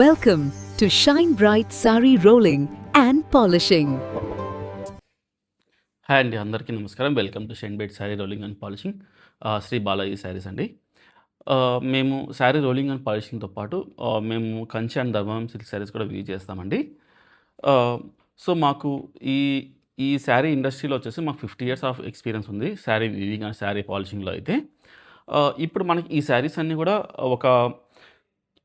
Welcome to Shine Bright Sari Rolling and Polishing. Hi అండి, అందరికీ నమస్కారం. Welcome to shine bright sari rolling and polishing, Shri Balaji saris అండి. మేము sari rolling and పాలిషింగ్తో పాటు మేము కంచి అండ్ ధర్మవరం సిల్క్ శారీస్ కూడా వీవ్ చేస్తామండి. సో మాకు ఈ ఈ శారీ ఇండస్ట్రీలో వచ్చేసి మాకు 50 ఇయర్స్ ఆఫ్ ఎక్స్పీరియన్స్ ఉంది శారీ వీవింగ్ అండ్ శారీ పాలిషింగ్లో అయితే. ఇప్పుడు మనకి ఈ శారీస్ అన్నీ కూడా ఒక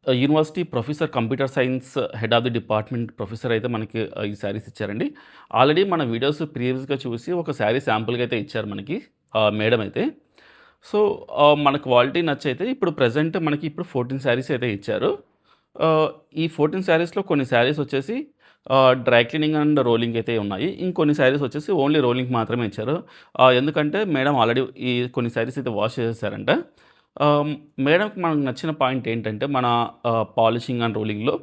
university professor, computer science head of the department professor అయితే మనకి ఈ శారీస్ ఇచ్చారండి. ఆల్రెడీ మన వీడియోస్ ప్రీవియస్గా చూసి ఒక శారీ శాంపుల్గా అయితే ఇచ్చారు మనకి మేడం అయితే. సో మన క్వాలిటీ నచ్చైతే ఇప్పుడు ప్రజెంట్ మనకి ఇప్పుడు 14 శారీస్ అయితే ఇచ్చారు. ఈ 14 శారీస్లో కొన్ని శారీస్ వచ్చేసి డ్రై క్లీనింగ్ అండ్ రోలింగ్ అయితే ఉన్నాయి. ఇంకొన్ని శారీస్ వచ్చేసి ఓన్లీ రోలింగ్ మాత్రమే ఇచ్చారు. ఎందుకంటే మేడం ఆల్రెడీ ఈ కొన్ని శారీస్ అయితే వాష్ చేసేసారంట. మేడంకి మనకు నచ్చిన పాయింట్ ఏంటంటే మన పాలిషింగ్ అండ్ రోలింగ్లో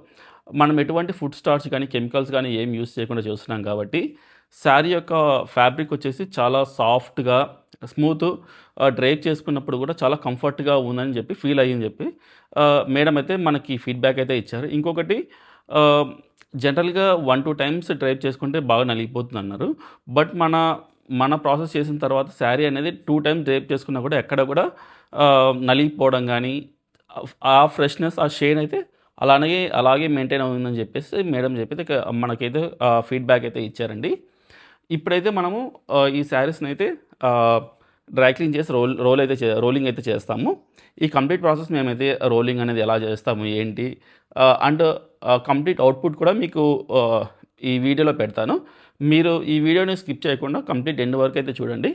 మనం ఎటువంటి ఫుడ్ స్టార్చ్ కానీ కెమికల్స్ కానీ ఏం యూస్ చేయకుండా చేస్తున్నాం కాబట్టి శారీ యొక్క ఫ్యాబ్రిక్ వచ్చేసి చాలా సాఫ్ట్గా స్మూత్, డ్రైప్ చేసుకున్నప్పుడు కూడా చాలా కంఫర్ట్గా ఉందని చెప్పి ఫీల్ అయ్యిందని చెప్పి మేడం అయితే మనకి ఫీడ్బ్యాక్ అయితే ఇచ్చారు. ఇంకొకటి జనరల్గా 1-2 టైమ్స్ డ్రైప్ చేసుకుంటే బాగా నలిగిపోతుంది అన్నారు. బట్ మన ప్రాసెస్ చేసిన తర్వాత శారీ అనేది 2 టైమ్స్ డ్రైప్ చేసుకున్నా కూడా ఎక్కడ కూడా నలిగిపోవడం కానీ ఆ ఫ్రెష్నెస్, ఆ షేడ్ అయితే అలాగే మెయింటైన్ అవుతుందని చెప్పేసి మేడం చెప్పి మనకైతే ఫీడ్బ్యాక్ అయితే ఇచ్చారండి. ఇప్పుడైతే మనము ఈ శారీస్ని అయితే డ్రై క్లీన్ చేసి రోలింగ్ అయితే చేస్తాము. ఈ కంప్లీట్ ప్రాసెస్ మేమైతే రోలింగ్ అనేది ఎలా చేస్తాము ఏంటి అండ్ కంప్లీట్ అవుట్పుట్ కూడా మీకు ఈ వీడియోలో పెడతాను. మీరు ఈ వీడియోని స్కిప్ చేయకుండా కంప్లీట్ ఎండ్ వరకు అయితే చూడండి.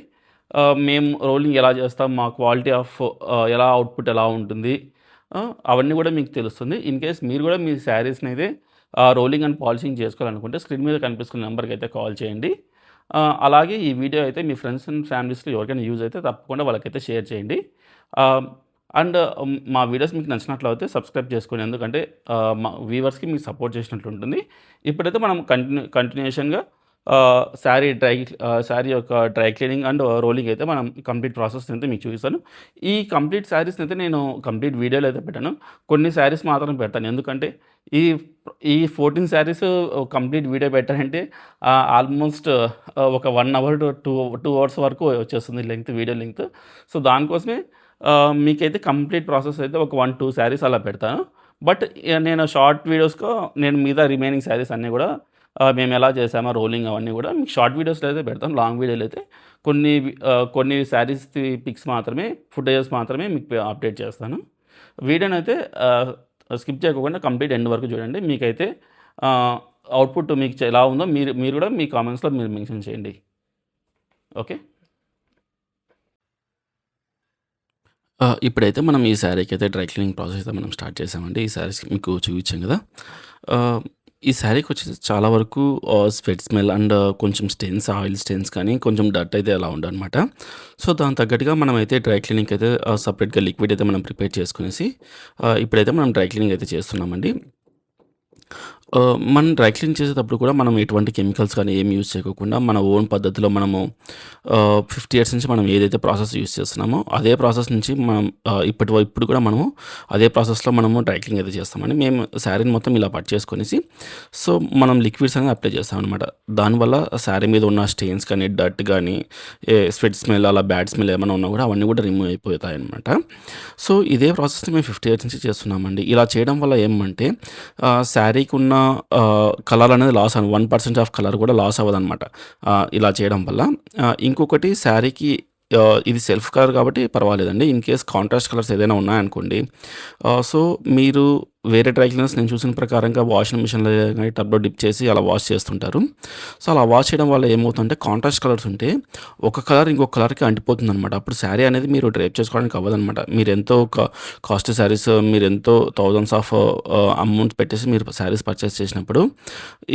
మేము రోలింగ్ ఎలా చేస్తాం, మా క్వాలిటీ ఆఫ్ ఎలా అవుట్పుట్ ఎలా ఉంటుంది అవన్నీ కూడా మీకు తెలుస్తుంది. ఇన్ కేస్ మీరు కూడా మీ శారీస్ని అయితే రోలింగ్ అండ్ పాలిషింగ్ చేసుకోవాలనుకుంటే స్క్రీన్ మీద కనిపిస్తున్న నెంబర్కి అయితే కాల్ చేయండి. అలాగే ఈ వీడియో అయితే మీ ఫ్రెండ్స్ అండ్ ఫ్యామిలీస్లో ఎవరికైనా యూజ్ అయితే తప్పకుండా వాళ్ళకైతే షేర్ చేయండి. అండ్ మా వీడియోస్ మీకు నచ్చినట్లయితే సబ్స్క్రైబ్ చేసుకోండి, ఎందుకంటే మా వ్యూవర్స్కి మీకు సపోర్ట్ చేసినట్లు ఉంటుంది. ఇప్పుడైతే మనం కంటిన్యూషన్గా శారీ యొక్క డ్రై క్లీనింగ్ అండ్ రోలింగ్ అయితే మనం కంప్లీట్ ప్రాసెస్ అయితే మీకు చూపిస్తాను. ఈ కంప్లీట్ శారీస్ని అయితే నేను కంప్లీట్ వీడియోలో అయితే పెట్టాను, కొన్ని శారీస్ మాత్రం పెడతాను. ఎందుకంటే ఈ 14 శారీస్ కంప్లీట్ వీడియో పెట్టాలంటే ఆల్మోస్ట్ ఒక 1 అవర్ to 2 అవర్స్ వరకు వచ్చేస్తుంది వీడియో లెంగ్త్. సో దానికోసమే మీకైతే కంప్లీట్ ప్రాసెస్ అయితే ఒక 1-2 శారీస్ అలా పెడతాను. బట్ నేను షార్ట్ వీడియోస్లో నేను మిగతా రిమైనింగ్ శారీస్ అన్నీ కూడా మేము ఎలా చేసామో రోలింగ్ అవన్నీ కూడా మీకు షార్ట్ వీడియోస్లో అయితే పెడతాం. లాంగ్ వీడియోలు అయితే కొన్ని శారీస్ పిక్స్ మాత్రమే, ఫుటేజెస్ మాత్రమే మీకు అప్డేట్ చేస్తాను. వీడియోని అయితే స్కిప్ చేయకుండా కంప్లీట్ ఎండ్ వరకు చూడండి. మీకైతే అవుట్పుట్ మీకు ఎలా ఉందో మీరు కూడా మీ కామెంట్స్లో మీరు మెన్షన్ చేయండి. ఓకే, ఇప్పుడైతే మనం ఈ శారీకి అయితే డ్రై క్లీనింగ్ ప్రాసెస్ అయితే మనం స్టార్ట్ చేసామండి. ఈ శారీస్ మీకు చూపించాం కదా. ఈ శారీకి వచ్చేసి చాలా వరకు స్వెట్ స్మెల్ అండ్ కొంచెం స్టెయిన్స్, ఆయిల్ స్టెయిన్స్ కానీ కొంచెం డర్ట్ అయితే అలా ఉండనమాట. సో దాని తగ్గట్టుగా మనం అయితే డ్రై క్లీనింగ్ అయితే సపరేట్గా లిక్విడ్ అయితే మనం ప్రిపేర్ చేసుకునేసి ఇప్పుడైతే మనం డ్రై క్లీనింగ్ అయితే చేస్తున్నామండి. మనం డ్రై క్లీన్ చేసేటప్పుడు కూడా మనం ఎటువంటి కెమికల్స్ కానీ ఏమి యూజ్ చేయకుండా మన ఓన్ పద్ధతిలో మనము 50 ఇయర్స్ నుంచి మనం ఏదైతే ప్రాసెస్ యూజ్ చేస్తున్నామో అదే ప్రాసెస్ నుంచి మనం ఇప్పుడు కూడా మనము అదే ప్రాసెస్లో మనము డ్రై క్లీన్ అయితే చేస్తామని మేము శారీని మొత్తం ఇలా పట్ చేసుకొనేసి సో మనం లిక్విడ్స్ అనేది అప్లై చేస్తాం అనమాట. దానివల్ల శారీ మీద ఉన్న స్టెయిన్స్ కానీ, డర్ట్ కానీ, స్వెట్ స్మెల్, అలా బ్యాడ్ స్మెల్ ఏమైనా ఉన్నా కూడా అవన్నీ కూడా రిమూవ్ అయిపోతాయి అనమాట. సో ఇదే ప్రాసెస్ని మేము 50 ఇయర్స్ నుంచి చేస్తున్నామండి. ఇలా చేయడం వల్ల ఏమంటే శారీకి ఉన్న కలర్ అనేది లాస్ 1% ఆఫ్ కలర్ కూడా లాస్ అవ్వదన్నమాట ఇలా చేయడం వల్ల. ఇంకొకటి శారీకి ఇది సెల్ఫ్ కలర్ కాబట్టి పర్వాలేదండి. ఇన్ కేస్ కాంట్రాస్ట్ కలర్స్ ఏదైనా ఉన్నాయనుకోండి, సో మీరు వేరే డ్రై క్లీనర్స్ నేను చూసిన ప్రకారంగా వాషింగ్ మిషన్లో కానీ టబ్లో డిప్ చేసి అలా వాష్ చేస్తుంటారు. సో అలా వాష్ చేయడం వల్ల ఏమవుతుందంటే కాంట్రాస్ట్ కలర్స్ ఉంటే ఒక కలర్ ఇంకొక కలర్కి అంటిపోతుంది అనమాట. అప్పుడు శారీ అనేది మీరు డ్రైప్ చేసుకోవడానికి అవ్వదనమాట. మీరు ఎంతో కాస్ట్ శారీస్, మీరు ఎంతో థౌజండ్స్ ఆఫ్ అమౌంట్ పెట్టేసి మీరు శారీస్ పర్చేస్ చేసినప్పుడు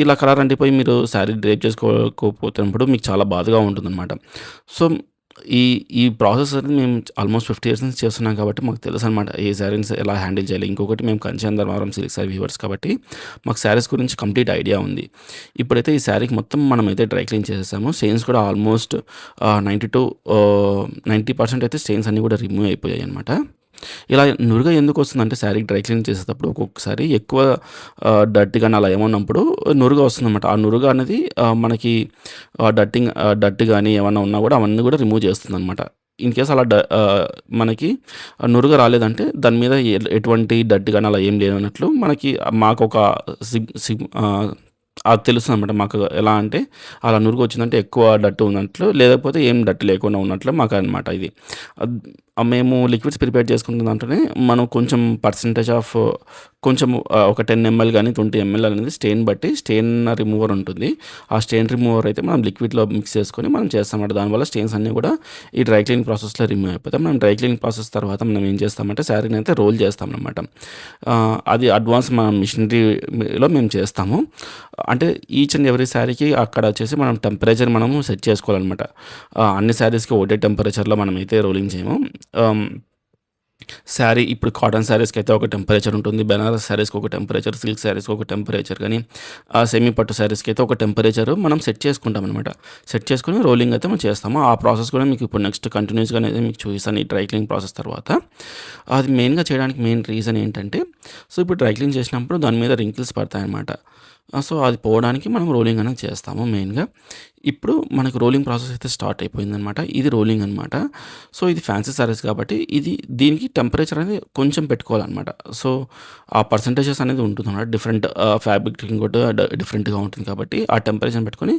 ఇలా కలర్ అంటిపోయి మీరు శారీ డ్రైప్ చేసుకోకపోతున్నప్పుడు మీకు చాలా బాధగా ఉంటుందన్నమాట. సో ఈ ప్రాసెస్ అనేది మేము ఆల్మోస్ట్ 50 ఇయర్స్ నుంచి చేస్తున్నాం కాబట్టి మాకు తెలుసు అనమాట ఏ శారీస్ ఎలా హ్యాండిల్ చేయాలి. ఇంకొకటి మేము Kanchi and Dharmavaram silk sari viewers కాబట్టి మాకు శారీస్ గురించి కంప్లీట్ ఐడియా ఉంది. ఇప్పుడైతే ఈ శారీకి మొత్తం మనం అయితే డ్రై క్లీన్ చేసేసాము. స్టెయిన్స్ కూడా ఆల్మోస్ట్ 90% అయితే స్టెయిన్స్ అన్నీ కూడా రిమూవ్ అయిపోయాయి అనమాట. ఇలా నురుగ ఎందుకొస్తుందంటే శారీకి డ్రై క్లీన్ చేసేటప్పుడు ఒక్కొక్కసారి ఎక్కువ డర్టీ గాని అలా ఏమన్నప్పుడు నురుగ వస్తుందనమాట. ఆ నురుగ అనేది మనకి డర్ట్ గాని ఏమన్నా ఉన్నా గూడా అవన్నీ గూడా రిమూవ్ చేస్తుందనమాట. ఇన్ కేస్ అలా మనకి నురుగ రాలేదంటే దాని మీద ఎటువంటి డర్ట్ గాని అలా ఏం లేనట్లు మాకొక సిగ్ సిగ్ అది తెలుస్తుందనమాట. మాకు ఎలా అంటే అలా నురుగు వచ్చిందంటే ఎక్కువ డర్ట్ ఉన్నట్లు, లేకపోతే ఏం డర్ట్ లేకుండా ఉన్నట్లు మాకనమాట ఇది. అద్ మేము లిక్విడ్స్ ప్రిపేర్ చేసుకున్న దాంట్లోనే మనం కొంచెం పర్సెంటేజ్ ఆఫ్ కొంచెం ఒక 10 ఎంఎల్ గాని, 20 ఎంఎల్ అనేది స్టెయిన్ రిమూవర్ ఉంటుంది. ఆ స్టెయిన్ రిమూవర్ అయితే మనం లిక్విడ్‌లో మిక్స్ చేసుకొని మనం చేస్తామన్నమాట. దానివల్ల స్టెయిన్స్ అన్నీ కూడా ఈ డ్రై క్లీనింగ్ ప్రాసెస్‌లో రిమూవ్ అయిపోతాయి. మనం డ్రై క్లీనింగ్ ప్రాసెస్ తర్వాత మనం ఏం చేస్తామంటే శారీని అయితే రోల్ చేస్తామన్నమాట. అది అడ్వాన్స్ మన మిషనరీలో మేము చేస్తాము. అంటే ఈచ్ అండ్ ఎవ్రీ శారీకి అక్కడ వచ్చేసి మనం టెంపరేచర్ మనము సెట్ చేసుకోవాలన్నమాట. అన్ని శారీస్‌కి ఒకటే టెంపరేచర్‌లో మనమైతే రోలింగ్ చేయము. ఆహ్, శారీ ఇప్పుడు కాటన్ శారీస్‌కి అయితే ఒక టెంపరేచర్ ఉంటుంది. బెనారస్ శారీస్‌కి ఒక టెంపరేచర్, సిల్క్ శారీస్‌కి ఒక టెంపరేచర్ గాని, సెమీ పట్టు శారీస్‌కి అయితే ఒక టెంపరేచర్ మనం సెట్ చేసుకుంటామనమాట. సెట్ చేసుకొని రోలింగ్ అయితే మనం చేస్తాము. ఆ ప్రాసెస్ కూడా మీకు ఇప్పుడు నెక్స్ట్ కంటిన్యూస్‌గా అనేది మీకు చూపిస్తాను ఈ డ్రై క్లీనింగ్ ప్రాసెస్ తర్వాత. అది మెయిన్‌గా చేయడానికి మెయిన్ రీజన్ ఏంటంటే, సో ఇప్పుడు డ్రై క్లీన్ చేసినప్పుడు దాని మీద రింకిల్స్ పడతాయన్నమాట. సో అది పోవడానికి మనం రోలింగ్ అనేది చేస్తాము మెయిన్‌గా. ఇప్పుడు మనకు రోలింగ్ ప్రాసెస్ అయితే స్టార్ట్ అయిపోయిందనమాట. ఇది రోలింగ్ అనమాట. సో ఇది ఫ్యాన్సీ సారీస్ కాబట్టి దీనికి టెంపరేచర్ అనేది కొంచెం పెట్టుకోవాలనమాట. సో ఆ పర్సెంటేజెస్ అనేది ఉంటుందన్నమాట. డిఫరెంట్ ఫ్యాబ్రిక్ కూడా డిఫరెంట్‌గా ఉంటుంది కాబట్టి ఆ టెంపరేచర్‌ని పెట్టుకొని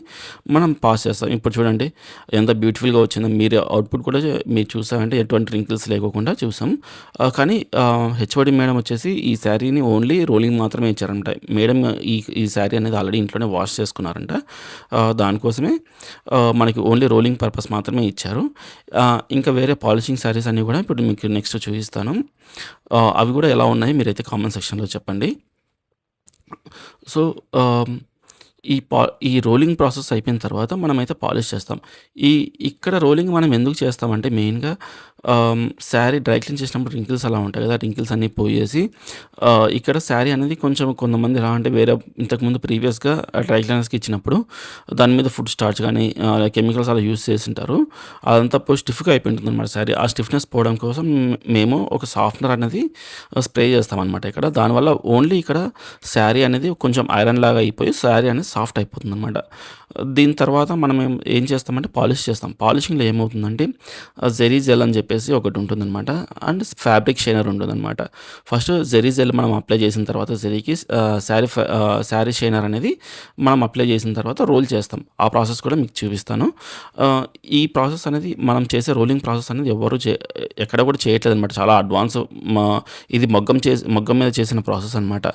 మనం పాస్ చేస్తాం. ఇప్పుడు చూడండి ఎంత బ్యూటిఫుల్‌గా వచ్చిందో. మీరు అవుట్‌పుట్ కూడా మీరు చూసారంటే ఎటువంటి రింకిల్స్ లేకోకుండా చూసాం. కానీ హెచ్ఓడి మేడం వచ్చేసి ఈ శారీని ఓన్లీ రోలింగ్ మాత్రమే ఇచ్చారనమాట. మేడం ఈ శారీ అనేది ఆల్రెడీ ఇంట్లోనే వాష్ చేసుకున్నారంట. దానికోసమే మనకి ఓన్లీ రోలింగ్ పర్పస్ మాత్రమే ఇచ్చారు. ఇంకా వేరే పాలిషింగ్ శారీస్ అన్నీ కూడా ఇప్పుడు మీకు నెక్స్ట్ చూపిస్తాను. అవి కూడా ఎలా ఉన్నాయో మీరైతే కామెంట్ సెక్షన్‌లో చెప్పండి. సో, ఆహ్, ఈ రోలింగ్ ప్రాసెస్ అయిపోయిన తర్వాత మనమైతే పాలిష్ చేస్తాం. ఈ ఇక్కడ రోలింగ్ మనం ఎందుకు చేస్తామంటే మెయిన్‌గా శారీ డ్రై క్లీన్ చేసినప్పుడు రింకిల్స్ అలా ఉంటాయి కదా! రింకిల్స్ అన్నీ పోయేసి ఇక్కడ శారీ అనేది కొంచెం కొంతమంది ఎలా అంటే ఇంతకుముందు ప్రీవియస్‌గా డ్రై క్లీనర్స్‌కి ఇచ్చినప్పుడు దాని మీద ఫుడ్ స్టార్చ్ గానీ, కెమికల్స్ అలా యూజ్ చేసుంటారు. అదంతా పోయి స్టిఫ్‌గా అయిపోయింటుందనమాట శారీ. ఆ స్టిఫ్‌నెస్ పోవడం కోసం మేము ఒక సాఫ్ట్‌నర్ అనేది స్ప్రే చేస్తామనమాట ఇక్కడ. దానివల్ల ఓన్లీ ఇక్కడ శారీ అనేది కొంచెం ఐరన్ లాగా అయిపోయి శారీ అనేది సాఫ్ట్ అయిపోతుందనమాట. దీని తర్వాత మనం ఏం చేస్తామంటే పాలిష్ చేస్తాం. పాలిషింగ్‌లో ఏమవుతుందంటే జెరీ జెల్ అని చెప్పేసి ఒకటి ఉంటుందనమాట. అండ్ ఫ్యాబ్రిక్ షైనర్ ఉంటుందనమాట. ఫస్ట్ జెరీ జెల్ మనం అప్లై చేసిన తర్వాత జెరీకి శారీ షైనర్ అనేది మనం అప్లై చేసిన తర్వాత రోల్ చేస్తాం. ఆ ప్రాసెస్ కూడా మీకు చూపిస్తాను. ఈ ప్రాసెస్ అనేది మనం చేసే రోలింగ్ ప్రాసెస్ అనేది ఎక్కడ కూడా చేయట్లేదనమాట. చాలా అడ్వాన్స్ ఇది మగ్గం మీద చేసిన ప్రాసెస్ అనమాట.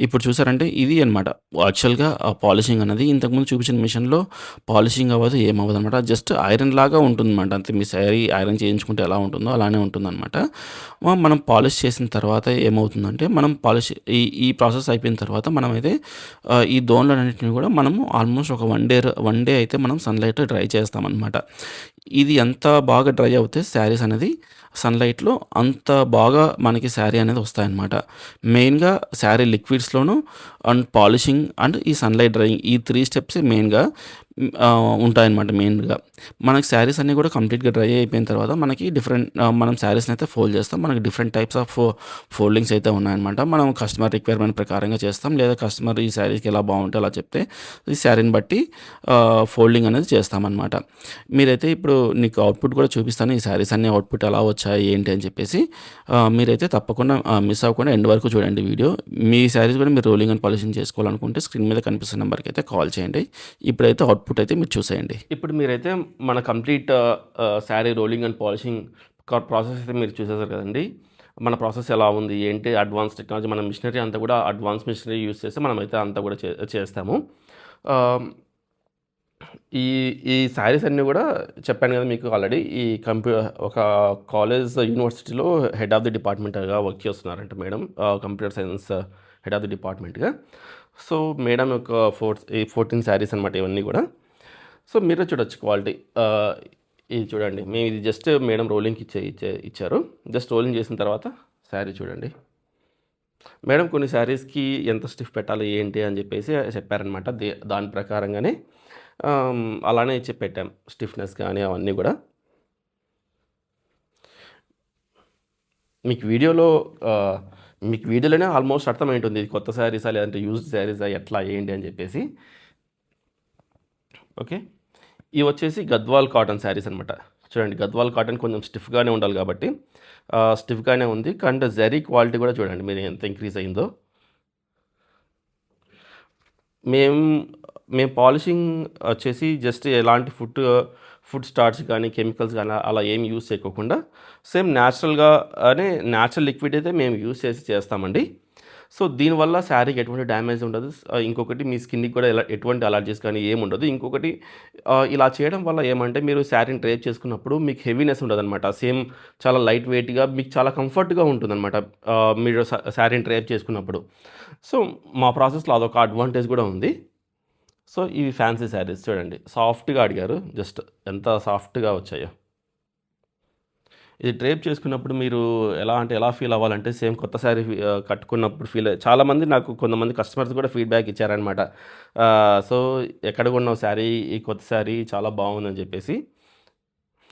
ఇప్పుడు చూసారంటే ఇది అనమాట యాక్చువల్‌గా పాలిషింగ్ అనేది ఇంతకుముందు చూపించిన మిషన్‌లో పాలిషింగ్ అవ్వదు, ఏమవ్వదనమాట. జస్ట్ ఐరన్ లాగా ఉంటుందనమాట. అంతే మీ శారీ ఐరన్ చేయించుకుంటే ఎలా ఉంటుందో అలానే ఉంటుందనమాట. మనం పాలిష్ చేసిన తర్వాత ఏమవుతుందంటే మనం ఈ ప్రాసెస్ అయిపోయిన తర్వాత మనమైతే ఈ దోన్లన్నిటిని కూడా మనము ఆల్మోస్ట్ ఒక 1 డే అయితే మనం సన్‌లైట్‌లో డ్రై చేస్తామనమాట. ఇది ఎంత బాగా డ్రై అవుతే శారీస్ అనేది సన్‌లైట్‌లో అంత బాగా మనకి శారీ అనేది వస్తాయన్నమాట. మెయిన్‌గా శారీ లిక్విడ్స్‌లోను అండ్ పాలిషింగ్ అండ్ ఈ సన్‌లైట్ డ్రైయింగ్ ఈ 3 స్టెప్సే మెయిన్‌గా ఉంటాయన్నమాట మెయిన్‌గా. మనకి శారీస్ అన్నీ కూడా కంప్లీట్‌గా డ్రై అయిపోయిన తర్వాత మనకి మనం శారీస్‌ని అయితే ఫోల్డ్ చేస్తాం. మనకి డిఫరెంట్ టైప్స్ ఆఫ్ ఫోల్డింగ్స్ అయితే ఉన్నాయన్నమాట. మనం కస్టమర్ రిక్వైర్మెంట్ ప్రకారంగా చేస్తాం. లేదా కస్టమర్ ఈ శారీకి ఎలా బాగుంటే అలా చెప్తే ఈ శారీని బట్టి ఫోల్డింగ్ అనేది చేస్తామన్నమాట. మీరైతే ఇప్పుడు నీకు అవుట్‌పుట్ కూడా చూపిస్తాను. ఈ శారీస్ అన్నీ అవుట్‌పుట్ ఎలా వచ్చాయి ఏంటి అని చెప్పేసి మీరైతే తప్పకుండా మిస్ అవ్వకుండా ఎండ్ వరకు చూడండి వీడియో. మీ శారీస్ కూడా మీరు రోలింగ్ అండ్ పాలిషింగ్ చేసుకోవాలనుకుంటే స్క్రీన్ మీద కనిపిస్తున్న నెంబర్‌కి అయితే కాల్ చేయండి. ఇప్పుడైతే అవుట్‌పుట్ అయితే మీరు చూసేయండి. ఇప్పుడు మీరైతే మన complete sari rolling and polishing process అయితే మీరు చూసేసారు కదండీ! మన ప్రాసెస్ ఎలా ఉంది? ఏంటి? అడ్వాన్స్ టెక్నాలజీ మన మిషనరీ అంతా కూడా అడ్వాన్స్ మిషనరీ యూజ్ చేసి మనమైతే అంతా కూడా చేస్తాము. ఆహ్, ఈ ఈ శారీస్ అన్నీ కూడా చెప్పాను కదా మీకు ఆల్రెడీ ఒక యూనివర్సిటీలో హెడ్ ఆఫ్ ది డిపార్ట్మెంట్‌గా వర్క్ చేస్తున్నారంట madam. Computer science head of the డిపార్ట్మెంట్‌గా. సో, మేడం యొక్క 14 శారీస్ అనమాట ఇవన్నీ కూడా. సో, మీరే చూడొచ్చు క్వాలిటీ. ఇది చూడండి. ఇది జస్ట్ మేడం రోలింగ్‌కి ఇచ్చారు. జస్ట్ రోలింగ్ చేసిన తర్వాత శారీ చూడండి. మేడం కొన్ని శారీస్‌కి ఎంత స్టిఫ్ పెట్టాలి ఏంటి అని చెప్పేసి చెప్పారనమాట. దాని ప్రకారంగానే అలానే పెట్టాం. స్టిఫ్‌నెస్ కానీ అవన్నీ కూడా. మీకు వీడియోలో ఆహ్, మీకు వీడియోలోనే ఆల్మోస్ట్ అర్థమైంటుంది. ఇది కొత్త శారీసా లేదంటే యూజ్డ్ శారీసా ఎట్లా ఏంటి అని చెప్పేసి. ఓకే. ఇవి వచ్చేసి గద్వాల్ కాటన్ శారీస్ అనమాట. చూడండి గద్వాల్ కాటన్ కొంచెం స్టిఫ్‌గానే ఉండాలి కాబట్టి స్టిఫ్‌గానే ఉంది. అండ్ జరీ క్వాలిటీ కూడా చూడండి మీరు ఎంత ఇంక్రీజ్ అయిందో. మేము మేము పాలిషింగ్ వచ్చేసి జస్ట్ ఎలాంటి ఫుడ్ స్టార్చ్ కానీ, కెమికల్స్ గానీ అలా ఏమి యూజ్ చేయకోకుండా సేమ్ న్యాచురల్‌గానే న్యాచురల్ లిక్విడ్ అయితే మేము యూజ్ చేసి చేస్తామండి. సో, దీనివల్ల శారీకి ఎటువంటి డ్యామేజ్ ఉండదు. ఇంకొకటి మీ స్కిన్‌కి కూడా ఎటువంటి అలర్జీస్ కానీ ఏముండదు. ఇంకొకటి ఇలా చేయడం వల్ల ఏమంటే మీరు శారీని డ్రేప్ చేసుకున్నప్పుడు మీకు హెవీనెస్ ఉండదనమాట. సేమ్ చాలా లైట్ వెయిట్‌గా మీకు చాలా కంఫర్ట్‌గా ఉంటుందనమాట. మీరు శారీని డ్రేప్ చేసుకున్నప్పుడు. సో, మా ప్రాసెస్‌లో అదొక అడ్వాంటేజ్ కూడా ఉంది. సో, ఇవి ఫ్యాన్సీ శారీస్ చూడండి. సాఫ్ట్‌గా అడిగారు. జస్ట్ ఎంత సాఫ్ట్‌గా వచ్చాయో. ఇది డ్రేప్ చేసుకున్నప్పుడు మీరు ఎలా ఫీల్ అవ్వాలంటే సేమ్ కొత్త శారీ కట్టుకున్నప్పుడు చాలామంది నాకు కొంతమంది కస్టమర్స్ కూడా ఫీడ్‌బ్యాక్ ఇచ్చారనమాట. సో, ఎక్కడ కొన్నావు శారీ? ఈ కొత్త శారీ చాలా బాగుందని చెప్పేసి.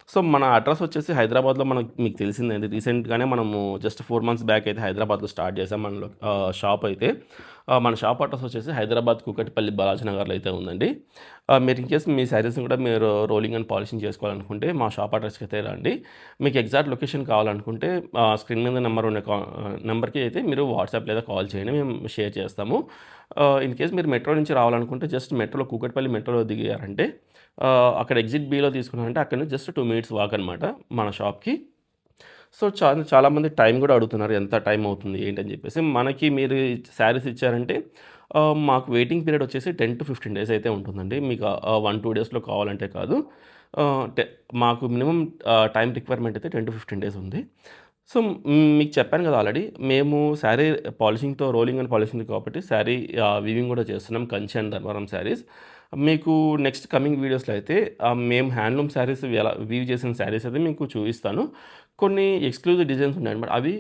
సో, మన అడ్రస్ వచ్చేసి హైదరాబాద్‌లో మీకు తెలిసిందే. రీసెంట్‌గానే మనము జస్ట్ 4 మంత్స్ బ్యాక్ అయితే హైదరాబాద్‌లో స్టార్ట్ చేసాం మనలో షాప్ అయితే. మన షాప్ అడ్రస్ వచ్చేసి హైదరాబాద్ కూకట్పల్లి బాలాజీ నగర్‌లో అయితే ఉందండి. మీరు ఇన్‌కేస్ మీ శారీస్‌ని కూడా మీరు రోలింగ్ అండ్ పాలిషింగ్ చేసుకోవాలనుకుంటే మా షాప్ అడ్రస్‌కి అయితే రండి. మీకు ఎగ్జాక్ట్ లొకేషన్ కావాలనుకుంటే స్క్రీన్ మీద నెంబర్ ఉన్న నెంబర్‌కి అయితే మీరు వాట్సాప్ లేదా కాల్ చేయండి. మేము షేర్ చేస్తాము. ఇన్‌కేస్ మీరు మెట్రో నుంచి రావాలనుకుంటే జస్ట్ మెట్రోలో కూకట్పల్లి మెట్రోలో దిగారంటే అక్కడ ఎగ్జిట్ బిలో తీసుకున్నారంటే అక్కడి నుంచి జస్ట్ 2 మినిట్స్ వాక్ అనమాట మన షాప్‌కి. సో, చాలామంది టైం కూడా అడుగుతున్నారు. ఎంత టైం అవుతుంది ఏంటని చెప్పేసి. మనకి మీరు శారీస్ ఇచ్చారంటే మాకు వెయిటింగ్ పీరియడ్ వచ్చేసి 10-15 డేస్ అయితే ఉంటుందండి. మీకు 1-2 డేస్‌లో కావాలంటే కాదు. ఆహ్, టె మాకు మినిమమ్ టైం రిక్వైర్మెంట్ అయితే 10-15 డేస్ ఉంది. సో, మీకు చెప్పాను కదా ఆల్రెడీ. మేము శారీ పాలిషింగ్‌తో రోలింగ్ అండ్ పాలిషింగ్ కాబట్టి శారీ వీవింగ్ కూడా చేస్తున్నాం. కంచి అండ్ ధర్మవరం శారీస్. మీకు నెక్స్ట్ కమింగ్ వీడియోస్‌లో అయితే మేము హ్యాండ్లూమ్ శారీస్ ఎలా వీవ్ చేసిన శారీస్ అయితే మీకు చూపిస్తాను. కొన్ని ఎక్స్‌క్లూజివ్ డిజైన్స్ ఉన్నాయన్నమాట. అవి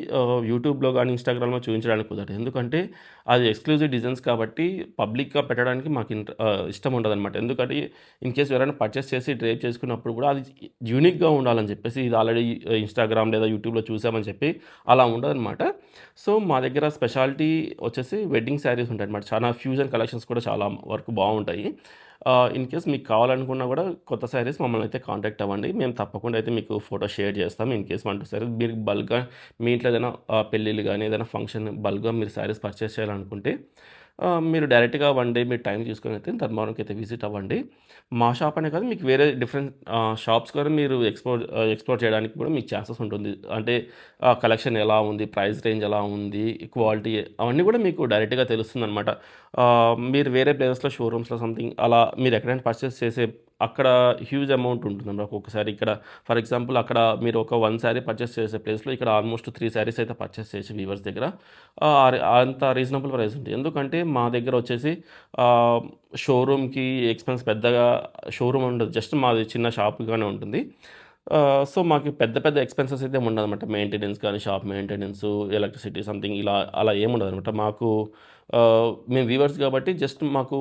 యూట్యూబ్‌లో గానీ, ఇన్‌స్టాగ్రామ్‌లో చూపించడానికి కుదరదు. ఎందుకంటే అది ఎక్స్‌క్లూజివ్ డిజైన్స్ కాబట్టి పబ్లిక్‌గా పెట్టడానికి మాకు ఇష్టం ఉండదనమాట. ఎందుకంటే ఇన్‌కేస్ ఎవరైనా పర్చేస్ చేసి డ్రేప్ చేసుకున్నప్పుడు కూడా అది యూనిక్‌గా ఉండాలని చెప్పేసి ఇది ఆల్రెడీ ఇన్‌స్టాగ్రామ్ లేదా యూట్యూబ్‌లో చూసామని చెప్పి అలా ఉండదనమాట. సో, మా దగ్గర స్పెషాలిటీ వచ్చేసి వెడ్డింగ్ శారీస్ ఉంటాయన్నమాట. చాలా ఫ్యూజన్ కలెక్షన్స్ కూడా చాలా వరకు బాగుంటాయి. ఇన్‌కేస్ మీకు కావాలనుకున్నా కూడా కొత్త శారీస్ మమ్మల్ని అయితే కాంటాక్ట్ అవ్వండి. మేము తప్పకుండా అయితే మీకు ఫోటో షేర్ చేస్తాం. ఇన్‌కేస్ 1, 2 శారీస్ మీరు బల్క్‌గా మీ ఇంట్లో ఏదైనా పెళ్ళిళ్ళు గానీ, ఏదైనా ఫంక్షన్ బల్క్‌గా మీరు శారీస్ పర్చేస్ చేయాలనుకుంటే మీరు డైరెక్ట్‌గా 1 డే మీరు టైం తీసుకొని అయితే ధర్మవరంకి అయితే విజిట్ అవ్వండి. మా షాప్ అనే కాదు మీకు వేరే డిఫరెంట్ షాప్స్ కూడా మీరు ఎక్స్‌ప్లోర్ చేయడానికి కూడా మీకు ఛాన్సెస్ ఉంటుంది. అంటే కలెక్షన్ ఎలా ఉంది, ప్రైస్ రేంజ్ ఎలా ఉంది, క్వాలిటీ అవన్నీ కూడా మీకు డైరెక్ట్‌గా తెలుస్తుందనమాట. మీరు వేరే ప్లేసెస్‌లో షోరూమ్స్‌లో సంథింగ్ అలా మీరు ఎక్కడైనా పర్చేస్ చేసే అక్కడ హ్యూజ్ అమౌంట్ ఉంటుందండి. ఒక్కొక్కసారి ఇక్కడ ఫర్ ఎగ్జాంపుల్ అక్కడ మీరు ఒక 1 శారీ పర్చేస్ చేసే ప్లేస్‌లో ఇక్కడ ఆల్మోస్ట్ 3 శారీస్ అయితే పర్చేస్ చేయొచ్చు వీవర్స్ దగ్గర. అంత రీజనబుల్ ప్రైస్ ఉంటుంది. ఎందుకంటే మా దగ్గర వచ్చేసి షోరూమ్‌కి ఎక్స్‌పెన్స్ పెద్దగా షోరూమ్ ఉండదు. జస్ట్ మాది చిన్న షాప్‌గానే ఉంటుంది. సో, మాకు పెద్ద పెద్ద ఎక్స్‌పెన్సెస్ అయితే ఉండదనమాట. మెయింటెనెన్స్ కానీ, షాప్ మెయింటెనెన్సు, ఎలక్ట్రిసిటీ సంథింగ్ ఇలా అలా ఏముండదనమాట. మాకు మేము వీవర్స్ కాబట్టి జస్ట్ మాకు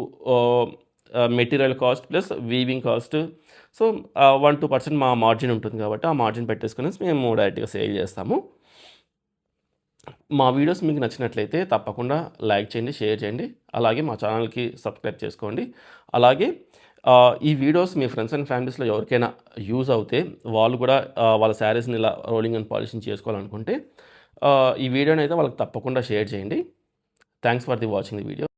material cost plus weaving cost. So, 1-2% మా మార్జిన్ ఉంటుంది కాబట్టి ఆ మార్జిన్ పెట్టేసుకొని మేము డైరెక్ట్‌గా సేల్ చేస్తాము. మా వీడియోస్ మీకు నచ్చినట్లయితే తప్పకుండా లైక్ చేయండి, షేర్ చేయండి. అలాగే మా ఛానల్‌కి సబ్స్క్రైబ్ చేసుకోండి. అలాగే ఈ వీడియోస్ మీ ఫ్రెండ్స్ అండ్ ఫ్యామిలీస్‌లో ఎవరికైనా యూజ్ అవుతే వాళ్ళు కూడా వాళ్ళ శారీస్‌ని ఇలా రోలింగ్ అండ్ పాలిషింగ్ చేసుకోవాలనుకుంటే ఈ వీడియోనైతే వాళ్ళకి తప్పకుండా షేర్ చేయండి. Thanks for watching the video.